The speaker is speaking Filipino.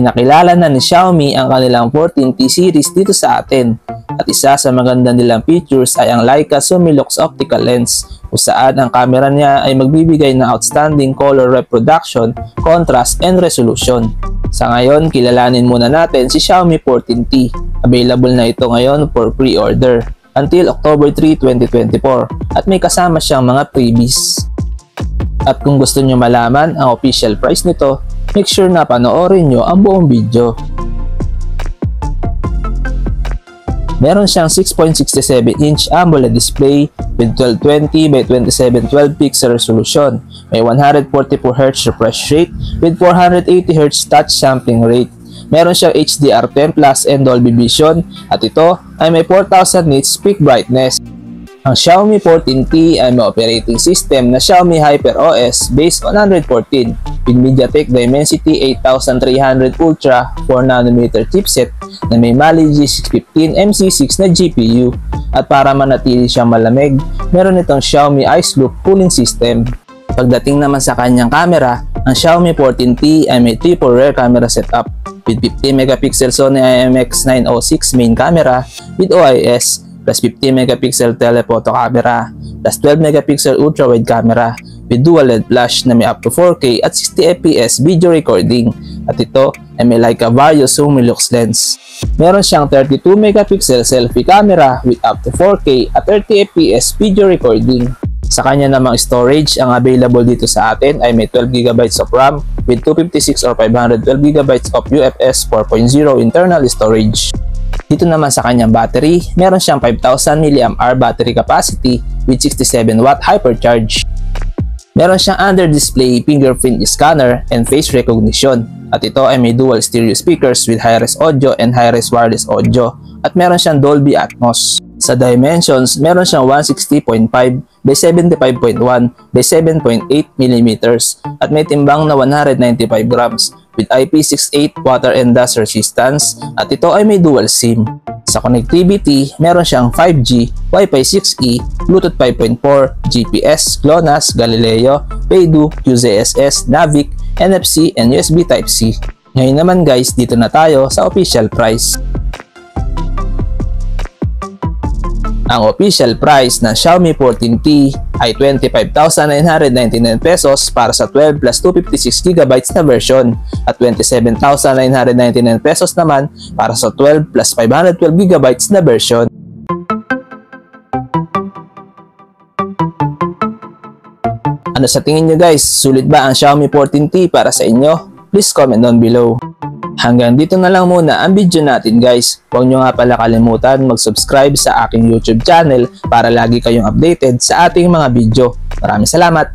Ipinakilala na ni Xiaomi ang kanilang 14T series dito sa atin. At isa sa maganda nilang features ay ang Leica Summilux optical lens, kung saan ang camera niya ay magbibigay ng outstanding color reproduction, contrast, and resolution. Sa ngayon, kilalanin muna natin si Xiaomi 14T. Available na ito ngayon for pre-order until October 3, 2024 at may kasama siyang mga freebies. At kung gusto nyo malaman ang official price nito, make sure na panoorin nyo ang buong video. Meron siyang 6.67-inch AMOLED display with 1220 by 2712 pixel resolution. May 144Hz refresh rate with 480Hz touch sampling rate. Meron siyang HDR10 Plus and Dolby Vision at ito ay may 4000 nits peak brightness. Ang Xiaomi 14T ay may operating system na Xiaomi HyperOS based on Android 14 with MediaTek Dimensity 8300 Ultra 4nm chipset na may Mali G615 MC6 na GPU. At para manatili siyang malamig, meron itong Xiaomi Ice Loop cooling system. Pagdating naman sa kanyang camera, ang Xiaomi 14T ay may triple rear camera setup with 50MP Sony IMX906 main camera with OIS plus 50MP telephoto camera plus 12MP ultra-wide camera with dual LED flash na may up to 4K at 60fps video recording. At ito ay may Leica Vario Summilux lens. Meron siyang 32MP selfie camera with up to 4K at 30fps video recording. Sa kanya namang storage, ang available dito sa atin ay may 12GB of RAM with 256 or 512GB of UFS 4.0 internal storage. Dito naman sa kanyang battery, meron siyang 5000 mAh battery capacity with 67W hypercharge. Meron siyang under-display fingerprint scanner and face recognition. At ito ay may dual stereo speakers with high-res audio and high-res wireless audio. At meron siyang Dolby Atmos. Sa dimensions, meron siyang 160.5 by 75.1 by 7.8mm at may timbang na 195 grams with IP68 water and dust resistance at ito ay may dual SIM. Sa connectivity, meron siyang 5G, Wi-Fi 6E, Bluetooth 5.4, GPS, GLONASS, Galileo, Beidou, QZSS, Navic, NFC, and USB Type-C. Ngayon naman guys, dito na tayo sa official price. Ang official price ng Xiaomi 14T ay 25,999 pesos para sa 12 plus 256GB na version at 27,999 pesos naman para sa 12 plus 512GB na version. Ano sa tingin nyo guys? Sulit ba ang Xiaomi 14T para sa inyo? Please comment down below. Hanggang dito na lang muna ang video natin guys. Huwag nyo nga pala kalimutan mag-subscribe sa aking YouTube channel para lagi kayong updated sa ating mga video. Maraming salamat!